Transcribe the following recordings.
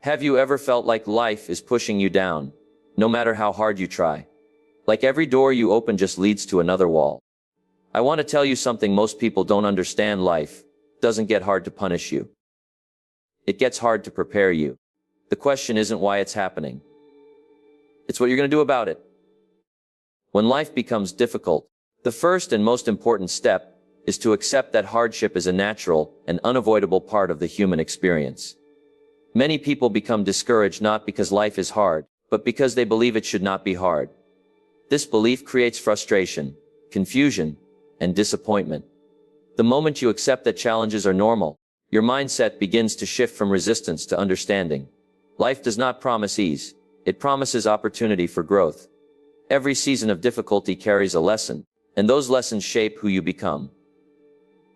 Have you ever felt like life is pushing you down, no matter how hard you try? Like every door you open just leads to another wall. I want to tell you something most people don't understand: life doesn't get hard to punish you. It gets hard to prepare you. The question isn't why it's happening. It's what you're going to do about it. When life becomes difficult, the first and most important step is to accept that hardship is a natural and unavoidable part of the human experience. Many people become discouraged not because life is hard, but because they believe it should not be hard. This belief creates frustration, confusion, and disappointment. The moment you accept that challenges are normal, your mindset begins to shift from resistance to understanding. Life does not promise ease, it promises opportunity for growth. Every season of difficulty carries a lesson, and those lessons shape who you become.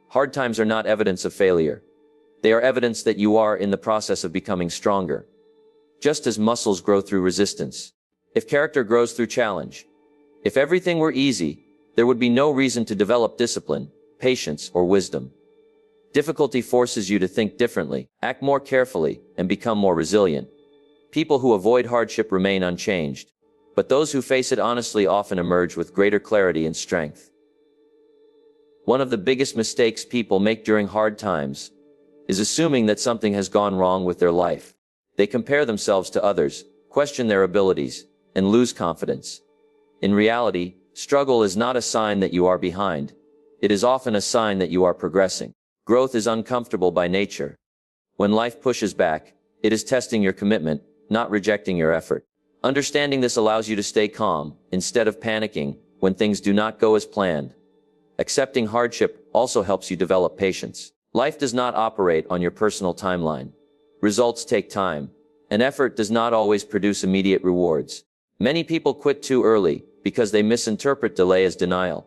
Hard times are not evidence of failure. They are evidence that you are in the process of becoming stronger. Just as muscles grow through resistance, if character grows through challenge, if everything were easy, there would be no reason to develop discipline, patience, or wisdom. Difficulty forces you to think differently, act more carefully, and become more resilient. People who avoid hardship remain unchanged, but those who face it honestly often emerge with greater clarity and strength. One of the biggest mistakes people make during hard times is assuming that something has gone wrong with their life. They compare themselves to others, question their abilities, and lose confidence. In reality, struggle is not a sign that you are behind. It is often a sign that you are progressing. Growth is uncomfortable by nature. When life pushes back, it is testing your commitment, not rejecting your effort. Understanding this allows you to stay calm, instead of panicking, when things do not go as planned. Accepting hardship also helps you develop patience. Life does not operate on your personal timeline. Results take time, and effort does not always produce immediate rewards. Many people quit too early because they misinterpret delay as denial.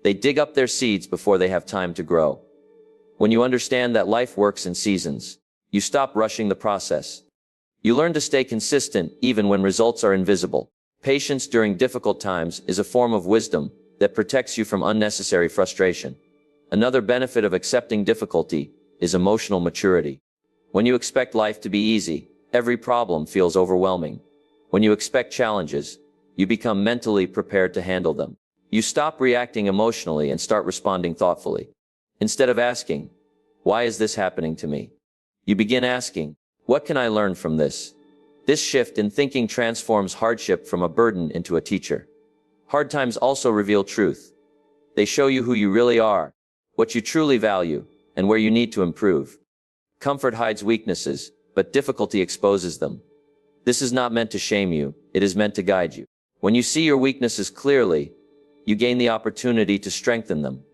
They dig up their seeds before they have time to grow. When you understand that life works in seasons, you stop rushing the process. You learn to stay consistent even when results are invisible. Patience during difficult times is a form of wisdom that protects you from unnecessary frustration. Another benefit of accepting difficulty is emotional maturity. When you expect life to be easy, every problem feels overwhelming. When you expect challenges, you become mentally prepared to handle them. You stop reacting emotionally and start responding thoughtfully. Instead of asking, "Why is this happening to me?" you begin asking, "What can I learn from this?" This shift in thinking transforms hardship from a burden into a teacher. Hard times also reveal truth. They show you who you really are, what you truly value, and where you need to improve. Comfort hides weaknesses, but difficulty exposes them. This is not meant to shame you, it is meant to guide you. When you see your weaknesses clearly, you gain the opportunity to strengthen them.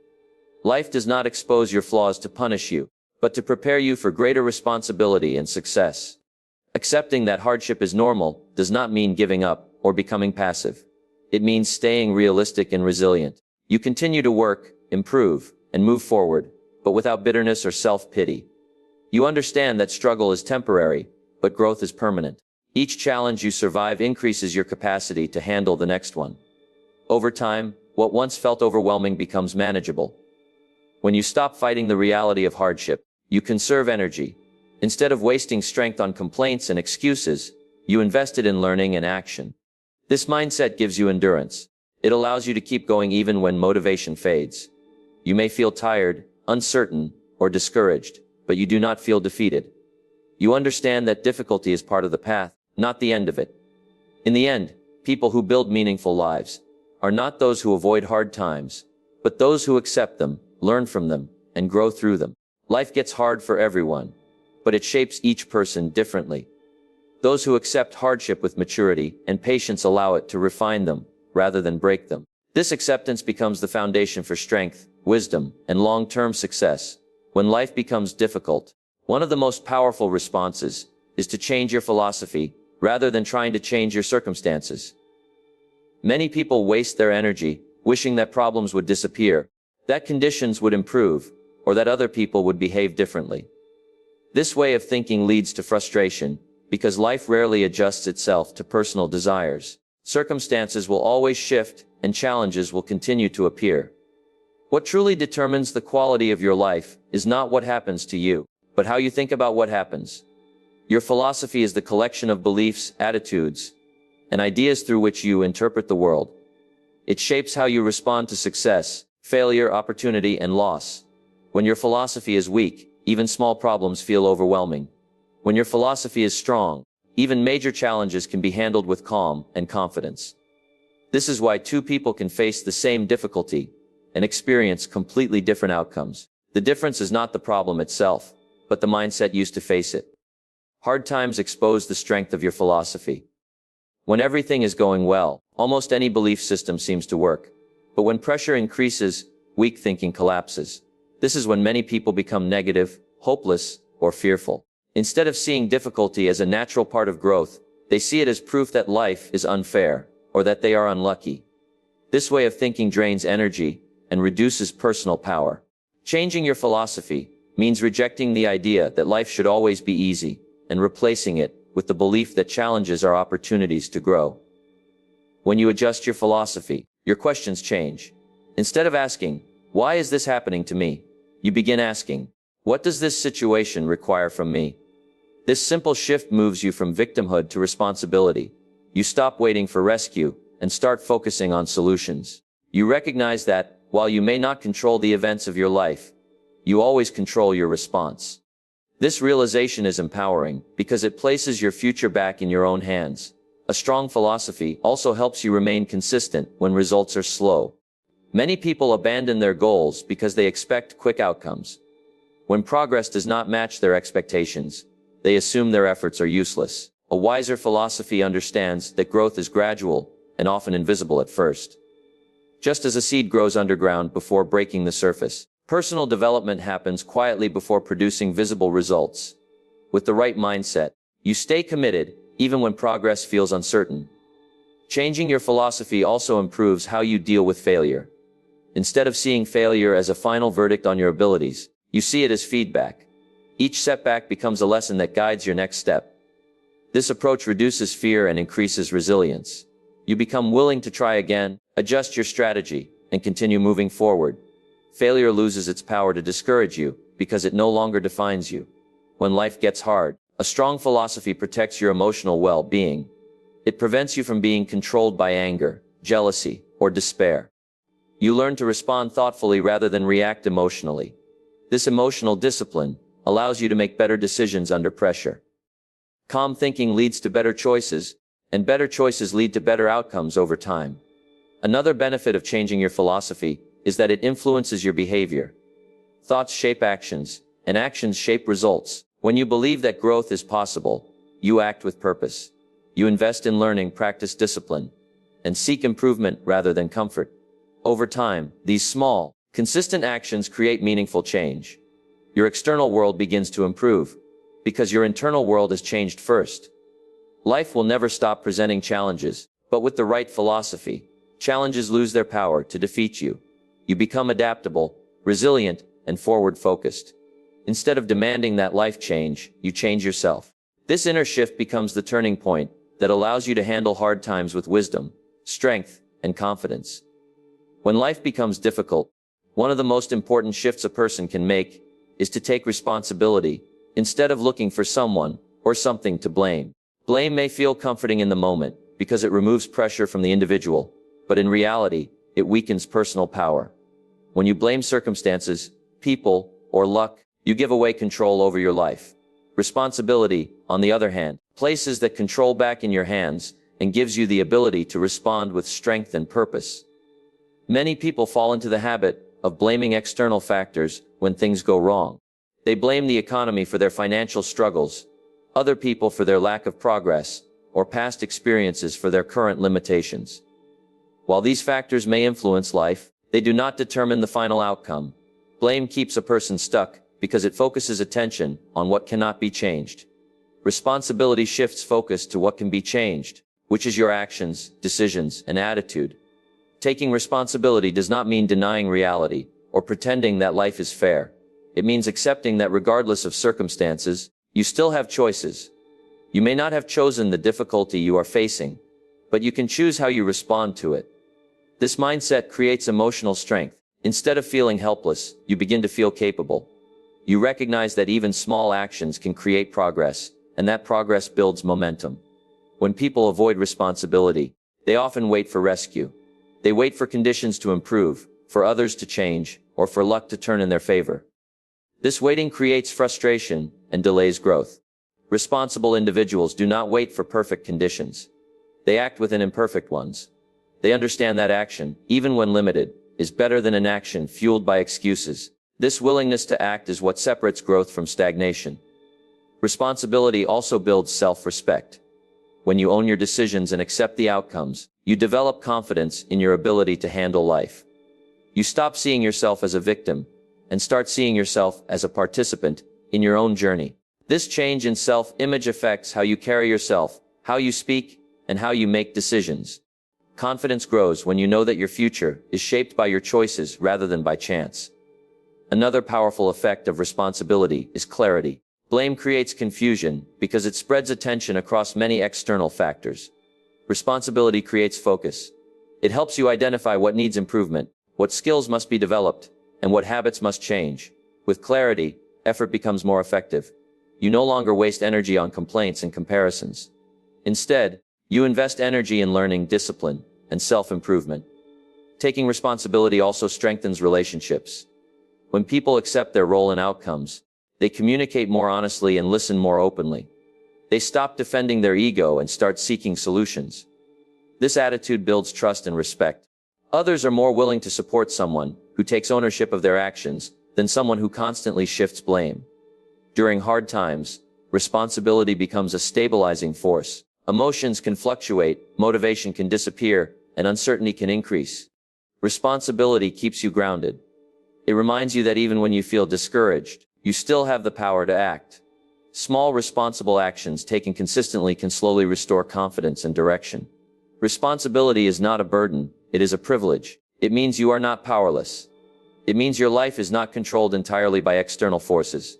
Life does not expose your flaws to punish you, but to prepare you for greater responsibility and success. Accepting that hardship is normal does not mean giving up or becoming passive. It means staying realistic and resilient. You continue to work, improve, and move forward, but without bitterness or self-pity. You understand that struggle is temporary, but growth is permanent. Each challenge you survive increases your capacity to handle the next one. Over time, what once felt overwhelming becomes manageable. When you stop fighting the reality of hardship, you conserve energy. Instead of wasting strength on complaints and excuses, you invest it in learning and action. This mindset gives you endurance. It allows you to keep going even when motivation fades. You may feel tired, uncertain, or discouraged, but you do not feel defeated. You understand that difficulty is part of the path, not the end of it. In the end, people who build meaningful lives are not those who avoid hard times, but those who accept them, learn from them, and grow through them. Life gets hard for everyone, but it shapes each person differently. Those who accept hardship with maturity and patience allow it to refine them, rather than break them. This acceptance becomes the foundation for strength, wisdom, and long-term success. When life becomes difficult, one of the most powerful responses is to change your philosophy, rather than trying to change your circumstances. Many people waste their energy, wishing that problems would disappear, that conditions would improve, or that other people would behave differently. This way of thinking leads to frustration, because life rarely adjusts itself to personal desires. Circumstances will always shift, and challenges will continue to appear. What truly determines the quality of your life is not what happens to you, but how you think about what happens. Your philosophy is the collection of beliefs, attitudes, and ideas through which you interpret the world. It shapes how you respond to success, failure, opportunity, and loss. When your philosophy is weak, even small problems feel overwhelming. When your philosophy is strong, even major challenges can be handled with calm and confidence. This is why two people can face the same difficulty and experience completely different outcomes. The difference is not the problem itself, but the mindset used to face it. Hard times expose the strength of your philosophy. When everything is going well, almost any belief system seems to work. But when pressure increases, weak thinking collapses. This is when many people become negative, hopeless, or fearful. Instead of seeing difficulty as a natural part of growth, they see it as proof that life is unfair, or that they are unlucky. This way of thinking drains energy and reduces personal power. Changing your philosophy means rejecting the idea that life should always be easy and replacing it with the belief that challenges are opportunities to grow. When you adjust your philosophy, your questions change. Instead of asking, "Why is this happening to me?" you begin asking, "What does this situation require from me?" This simple shift moves you from victimhood to responsibility. You stop waiting for rescue and start focusing on solutions. You recognize that, while you may not control the events of your life, you always control your response. This realization is empowering because it places your future back in your own hands. A strong philosophy also helps you remain consistent when results are slow. Many people abandon their goals because they expect quick outcomes. When progress does not match their expectations, they assume their efforts are useless. A wiser philosophy understands that growth is gradual and often invisible at first. Just as a seed grows underground before breaking the surface, personal development happens quietly before producing visible results. With the right mindset, you stay committed even when progress feels uncertain. Changing your philosophy also improves how you deal with failure. Instead of seeing failure as a final verdict on your abilities, you see it as feedback. Each setback becomes a lesson that guides your next step. This approach reduces fear and increases resilience. You become willing to try again, adjust your strategy, and continue moving forward. Failure loses its power to discourage you because it no longer defines you. When life gets hard, a strong philosophy protects your emotional well-being. It prevents you from being controlled by anger, jealousy, or despair. You learn to respond thoughtfully rather than react emotionally. This emotional discipline allows you to make better decisions under pressure. Calm thinking leads to better choices, and better choices lead to better outcomes over time. Another benefit of changing your philosophy is that it influences your behavior. Thoughts shape actions, and actions shape results. When you believe that growth is possible, you act with purpose. You invest in learning, practice discipline, and seek improvement rather than comfort. Over time, these small, consistent actions create meaningful change. Your external world begins to improve, because your internal world has changed first. Life will never stop presenting challenges, but with the right philosophy, challenges lose their power to defeat you. You become adaptable, resilient, and forward-focused. Instead of demanding that life change, you change yourself. This inner shift becomes the turning point that allows you to handle hard times with wisdom, strength, and confidence. When life becomes difficult, one of the most important shifts a person can make is to take responsibility, instead of looking for someone or something to blame. Blame may feel comforting in the moment because it removes pressure from the individual, but in reality, it weakens personal power. When you blame circumstances, people, or luck, you give away control over your life. Responsibility, on the other hand, places that control back in your hands and gives you the ability to respond with strength and purpose. Many people fall into the habit of blaming external factors when things go wrong. They blame the economy for their financial struggles, other people for their lack of progress, or past experiences for their current limitations. While these factors may influence life, they do not determine the final outcome. Blame keeps a person stuck because it focuses attention on what cannot be changed. Responsibility shifts focus to what can be changed, which is your actions, decisions, and attitude. Taking responsibility does not mean denying reality or pretending that life is fair. It means accepting that regardless of circumstances, you still have choices. You may not have chosen the difficulty you are facing, but you can choose how you respond to it. This mindset creates emotional strength. Instead of feeling helpless, you begin to feel capable. You recognize that even small actions can create progress, and that progress builds momentum. When people avoid responsibility, they often wait for rescue. They wait for conditions to improve, for others to change, or for luck to turn in their favor. This waiting creates frustration and delays growth. Responsible individuals do not wait for perfect conditions. They act within imperfect ones. They understand that action, even when limited, is better than inaction fueled by excuses. This willingness to act is what separates growth from stagnation. Responsibility also builds self-respect. When you own your decisions and accept the outcomes, you develop confidence in your ability to handle life. You stop seeing yourself as a victim and start seeing yourself as a participant in your own journey. This change in self-image affects how you carry yourself, how you speak, and how you make decisions. Confidence grows when you know that your future is shaped by your choices rather than by chance. Another powerful effect of responsibility is clarity. Blame creates confusion because it spreads attention across many external factors. Responsibility creates focus. It helps you identify what needs improvement, what skills must be developed, and what habits must change. With clarity, effort becomes more effective. You no longer waste energy on complaints and comparisons. Instead, you invest energy in learning, discipline, and self-improvement. Taking responsibility also strengthens relationships. When people accept their role and outcomes, they communicate more honestly and listen more openly. They stop defending their ego and start seeking solutions. This attitude builds trust and respect. Others are more willing to support someone who takes ownership of their actions than someone who constantly shifts blame. During hard times, responsibility becomes a stabilizing force. Emotions can fluctuate, motivation can disappear, and uncertainty can increase. Responsibility keeps you grounded. It reminds you that even when you feel discouraged, you still have the power to act. Small responsible actions taken consistently can slowly restore confidence and direction. Responsibility is not a burden, it is a privilege. It means you are not powerless. It means your life is not controlled entirely by external forces.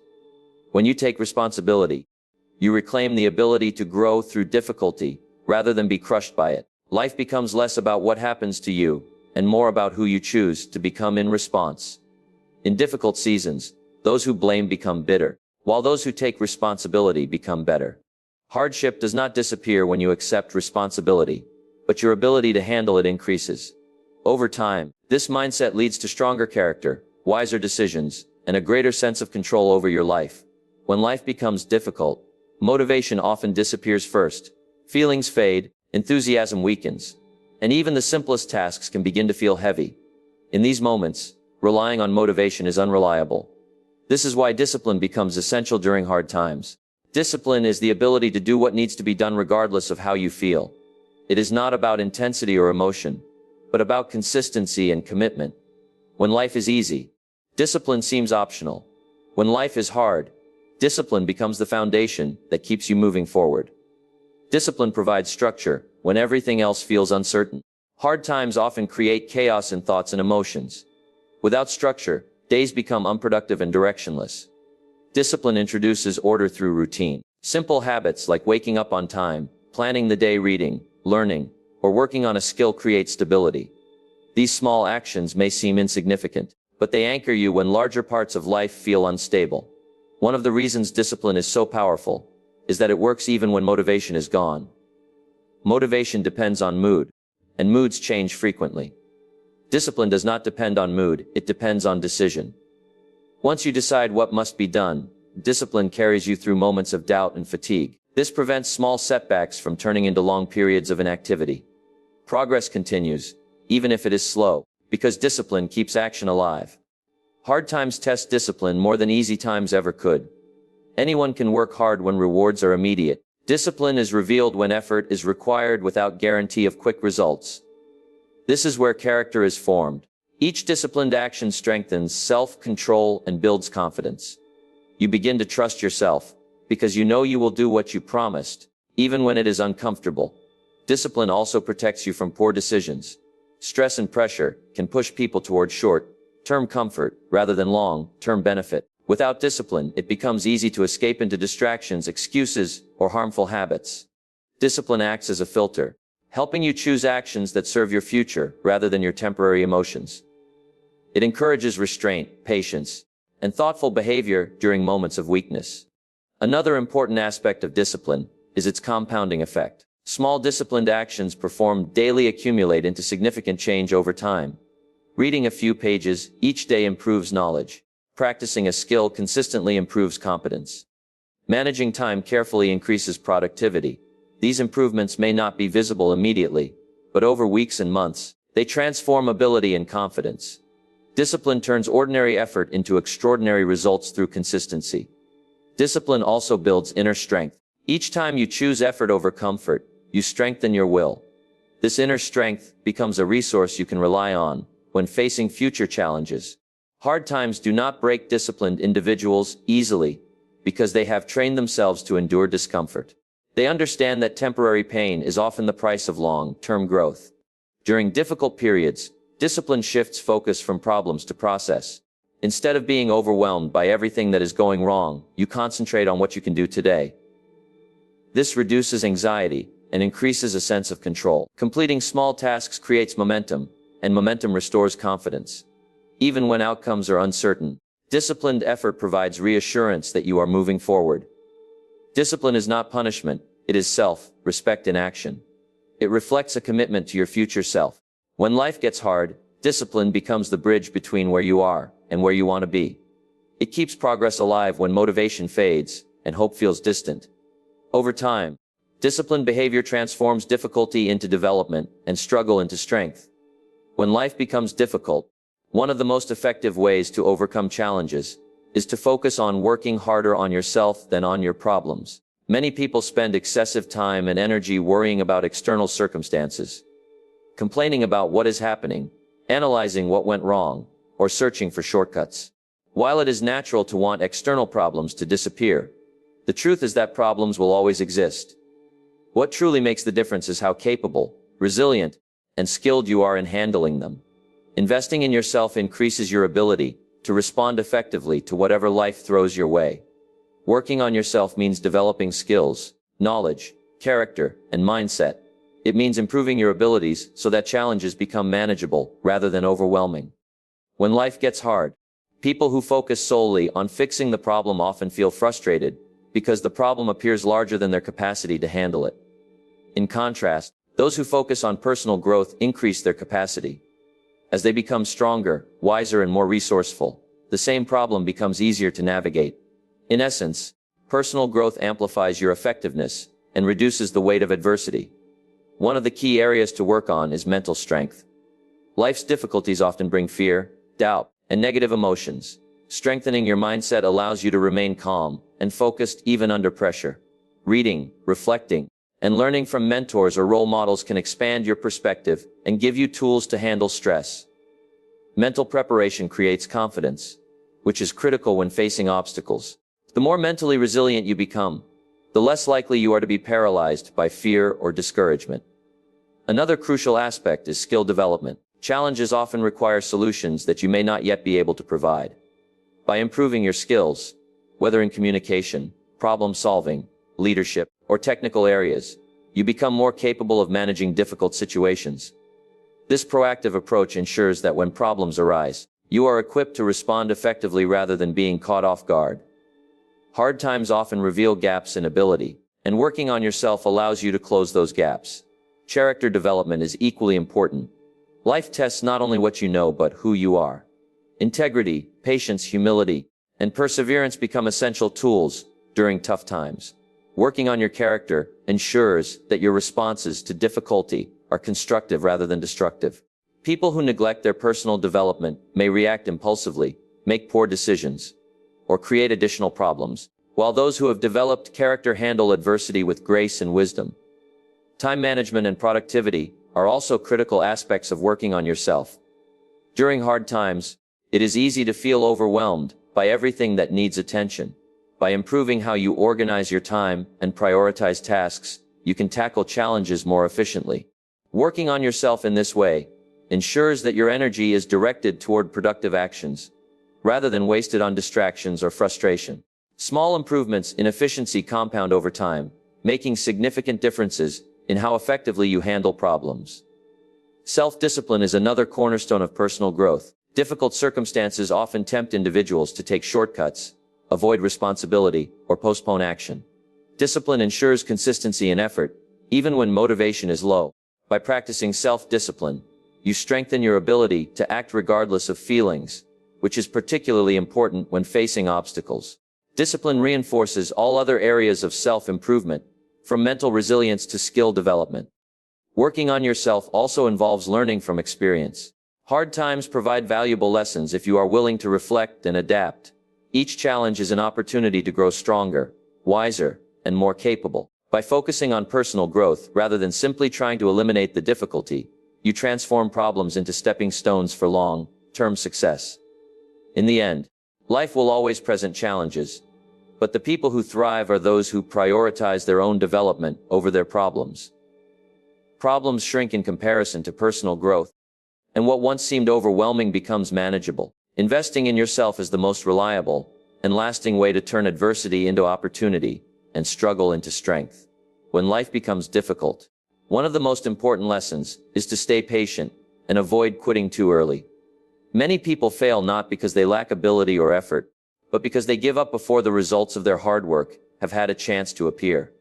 When you take responsibility, you reclaim the ability to grow through difficulty rather than be crushed by it. Life becomes less about what happens to you and more about who you choose to become in response. In difficult seasons, those who blame become bitter, while those who take responsibility become better. Hardship does not disappear when you accept responsibility, but your ability to handle it increases. Over time, this mindset leads to stronger character, wiser decisions, and a greater sense of control over your life. When life becomes difficult, motivation often disappears first. Feelings fade, enthusiasm weakens, and even the simplest tasks can begin to feel heavy. In these moments, relying on motivation is unreliable. This is why discipline becomes essential during hard times. Discipline is the ability to do what needs to be done regardless of how you feel. It is not about intensity or emotion, but about consistency and commitment. When life is easy, discipline seems optional. When life is hard, discipline becomes the foundation that keeps you moving forward. Discipline provides structure when everything else feels uncertain. Hard times often create chaos in thoughts and emotions. Without structure, days become unproductive and directionless. Discipline introduces order through routine. Simple habits like waking up on time, planning the day, reading, learning, or working on a skill create stability. These small actions may seem insignificant, but they anchor you when larger parts of life feel unstable. One of the reasons discipline is so powerful is that it works even when motivation is gone. Motivation depends on mood, and moods change frequently. Discipline does not depend on mood, it depends on decision. Once you decide what must be done, discipline carries you through moments of doubt and fatigue. This prevents small setbacks from turning into long periods of inactivity. Progress continues, even if it is slow, because discipline keeps action alive. Hard times test discipline more than easy times ever could. Anyone can work hard when rewards are immediate. Discipline is revealed when effort is required without guarantee of quick results. This is where character is formed. Each disciplined action strengthens self-control and builds confidence. You begin to trust yourself, because you know you will do what you promised, even when it is uncomfortable. Discipline also protects you from poor decisions. Stress and pressure can push people toward short-term comfort rather than long-term benefit. Without discipline, it becomes easy to escape into distractions, excuses, or harmful habits. Discipline acts as a filter, helping you choose actions that serve your future rather than your temporary emotions. It encourages restraint, patience, and thoughtful behavior during moments of weakness. Another important aspect of discipline is its compounding effect. Small disciplined actions performed daily accumulate into significant change over time. Reading a few pages each day improves knowledge. Practicing a skill consistently improves competence. Managing time carefully increases productivity. These improvements may not be visible immediately, but over weeks and months, they transform ability and confidence. Discipline turns ordinary effort into extraordinary results through consistency. Discipline also builds inner strength. Each time you choose effort over comfort, you strengthen your will. This inner strength becomes a resource you can rely on when facing future challenges. Hard times do not break disciplined individuals easily because they have trained themselves to endure discomfort. They understand that temporary pain is often the price of long-term growth. During difficult periods, discipline shifts focus from problems to process. Instead of being overwhelmed by everything that is going wrong, you concentrate on what you can do today. This reduces anxiety and increases a sense of control. Completing small tasks creates momentum, and momentum restores confidence. Even when outcomes are uncertain, disciplined effort provides reassurance that you are moving forward. Discipline is not punishment, it is self-respect in action. It reflects a commitment to your future self. When life gets hard, discipline becomes the bridge between where you are and where you want to be. It keeps progress alive when motivation fades and hope feels distant. Over time, disciplined behavior transforms difficulty into development and struggle into strength. When life becomes difficult, one of the most effective ways to overcome challenges is to focus on working harder on yourself than on your problems. Many people spend excessive time and energy worrying about external circumstances, complaining about what is happening, analyzing what went wrong, or searching for shortcuts. While it is natural to want external problems to disappear, the truth is that problems will always exist. What truly makes the difference is how capable, resilient, and skilled you are in handling them. Investing in yourself increases your ability to respond effectively to whatever life throws your way. Working on yourself means developing skills, knowledge, character, and mindset. It means improving your abilities so that challenges become manageable rather than overwhelming. When life gets hard, people who focus solely on fixing the problem often feel frustrated because the problem appears larger than their capacity to handle it. In contrast, those who focus on personal growth increase their capacity. As they become stronger, wiser, and more resourceful, the same problem becomes easier to navigate. In essence, personal growth amplifies your effectiveness and reduces the weight of adversity. One of the key areas to work on is mental strength. Life's difficulties often bring fear, doubt, and negative emotions. Strengthening your mindset allows you to remain calm and focused even under pressure. Reading, reflecting, and learning from mentors or role models can expand your perspective and give you tools to handle stress. Mental preparation creates confidence, which is critical when facing obstacles. The more mentally resilient you become, the less likely you are to be paralyzed by fear or discouragement. Another crucial aspect is skill development. Challenges often require solutions that you may not yet be able to provide. By improving your skills, whether in communication, problem solving, leadership, or technical areas, you become more capable of managing difficult situations. This proactive approach ensures that when problems arise, you are equipped to respond effectively rather than being caught off guard. Hard times often reveal gaps in ability, and working on yourself allows you to close those gaps. Character development is equally important. Life tests not only what you know but who you are. Integrity, patience, humility, and perseverance become essential tools during tough times. Working on your character ensures that your responses to difficulty are constructive rather than destructive. People who neglect their personal development may react impulsively, make poor decisions, or create additional problems, while those who have developed character handle adversity with grace and wisdom. Time management and productivity are also critical aspects of working on yourself. During hard times, it is easy to feel overwhelmed by everything that needs attention. By improving how you organize your time and prioritize tasks, you can tackle challenges more efficiently. Working on yourself in this way ensures that your energy is directed toward productive actions, rather than wasted on distractions or frustration. Small improvements in efficiency compound over time, making significant differences in how effectively you handle problems. Self-discipline is another cornerstone of personal growth. Difficult circumstances often tempt individuals to take shortcuts, avoid responsibility, or postpone action. Discipline ensures consistency and effort, even when motivation is low. By practicing self-discipline, you strengthen your ability to act regardless of feelings, which is particularly important when facing obstacles. Discipline reinforces all other areas of self-improvement, from mental resilience to skill development. Working on yourself also involves learning from experience. Hard times provide valuable lessons if you are willing to reflect and adapt. Each challenge is an opportunity to grow stronger, wiser, and more capable. By focusing on personal growth rather than simply trying to eliminate the difficulty, you transform problems into stepping stones for long-term success. In the end, life will always present challenges, but the people who thrive are those who prioritize their own development over their problems. Problems shrink in comparison to personal growth, and what once seemed overwhelming becomes manageable. Investing in yourself is the most reliable and lasting way to turn adversity into opportunity and struggle into strength. When life becomes difficult, one of the most important lessons is to stay patient and avoid quitting too early. Many people fail not because they lack ability or effort, but because they give up before the results of their hard work have had a chance to appear.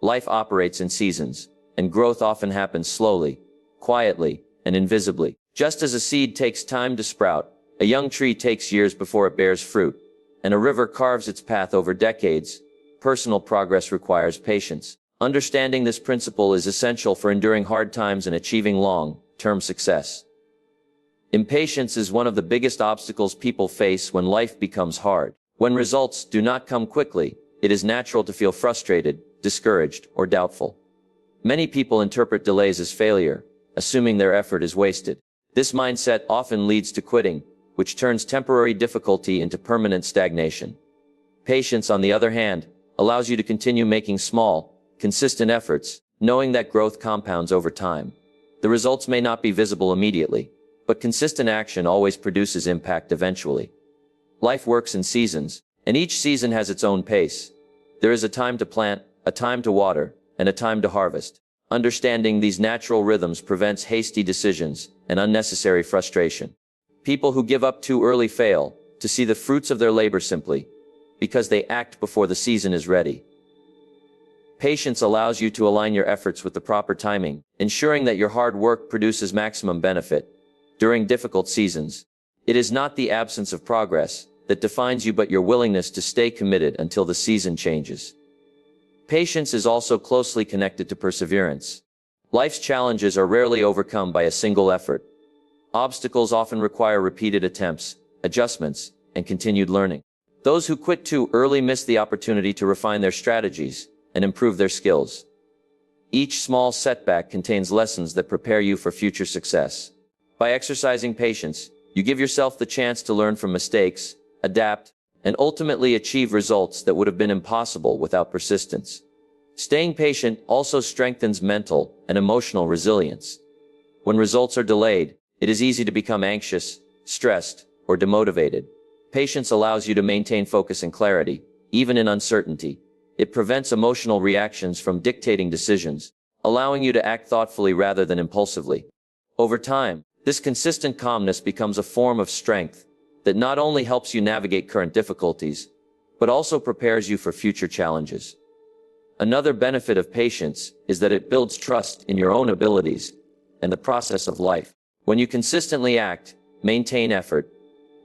Life operates in seasons, and growth often happens slowly, quietly, and invisibly. Just as a seed takes time to sprout, a young tree takes years before it bears fruit, and a river carves its path over decades. Personal progress requires patience. Understanding this principle is essential for enduring hard times and achieving long-term success. Impatience is one of the biggest obstacles people face when life becomes hard. When results do not come quickly, it is natural to feel frustrated, discouraged, or doubtful. Many people interpret delays as failure, assuming their effort is wasted. This mindset often leads to quitting, which turns temporary difficulty into permanent stagnation. Patience, on the other hand, allows you to continue making small, consistent efforts, knowing that growth compounds over time. The results may not be visible immediately, but consistent action always produces impact eventually. Life works in seasons, and each season has its own pace. There is a time to plant, a time to water, and a time to harvest. Understanding these natural rhythms prevents hasty decisions and unnecessary frustration. People who give up too early fail to see the fruits of their labor simply because they act before the season is ready. Patience allows you to align your efforts with the proper timing, ensuring that your hard work produces maximum benefit. During difficult seasons, it is not the absence of progress that defines you but your willingness to stay committed until the season changes. Patience is also closely connected to perseverance. Life's challenges are rarely overcome by a single effort. Obstacles often require repeated attempts, adjustments, and continued learning. Those who quit too early miss the opportunity to refine their strategies and improve their skills. Each small setback contains lessons that prepare you for future success. By exercising patience, you give yourself the chance to learn from mistakes, adapt, and ultimately achieve results that would have been impossible without persistence. Staying patient also strengthens mental and emotional resilience. When results are delayed, it is easy to become anxious, stressed, or demotivated. Patience allows you to maintain focus and clarity, even in uncertainty. It prevents emotional reactions from dictating decisions, allowing you to act thoughtfully rather than impulsively. Over time, this consistent calmness becomes a form of strength that not only helps you navigate current difficulties, but also prepares you for future challenges. Another benefit of patience is that it builds trust in your own abilities and the process of life. When you consistently act, maintain effort,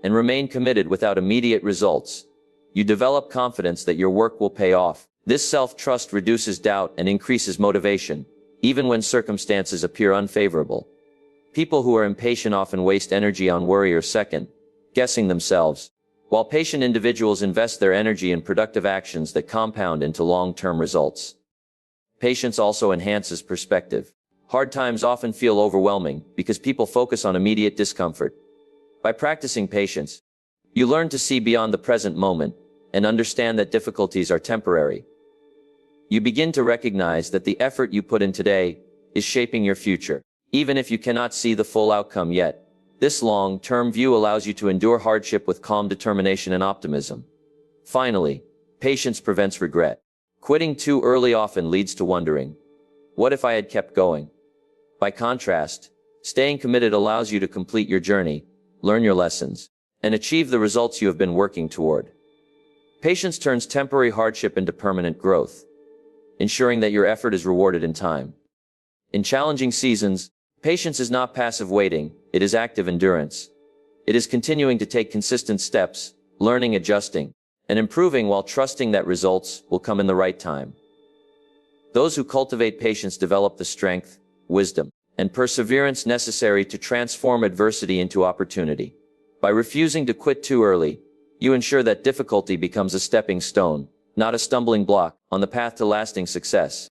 and remain committed without immediate results, you develop confidence that your work will pay off. This self-trust reduces doubt and increases motivation, even when circumstances appear unfavorable. People who are impatient often waste energy on worry or second-guessing themselves, while patient individuals invest their energy in productive actions that compound into long-term results. Patience also enhances perspective. Hard times often feel overwhelming because people focus on immediate discomfort. By practicing patience, you learn to see beyond the present moment and understand that difficulties are temporary. You begin to recognize that the effort you put in today is shaping your future, even if you cannot see the full outcome yet. This long-term view allows you to endure hardship with calm determination and optimism. Finally, patience prevents regret. Quitting too early often leads to wondering, what if I had kept going? By contrast, staying committed allows you to complete your journey, learn your lessons, and achieve the results you have been working toward. Patience turns temporary hardship into permanent growth, ensuring that your effort is rewarded in time. In challenging seasons, patience is not passive waiting, it is active endurance. It is continuing to take consistent steps, learning, adjusting, and improving while trusting that results will come in the right time. Those who cultivate patience develop the strength, wisdom, and perseverance necessary to transform adversity into opportunity. By refusing to quit too early, you ensure that difficulty becomes a stepping stone, not a stumbling block, on the path to lasting success.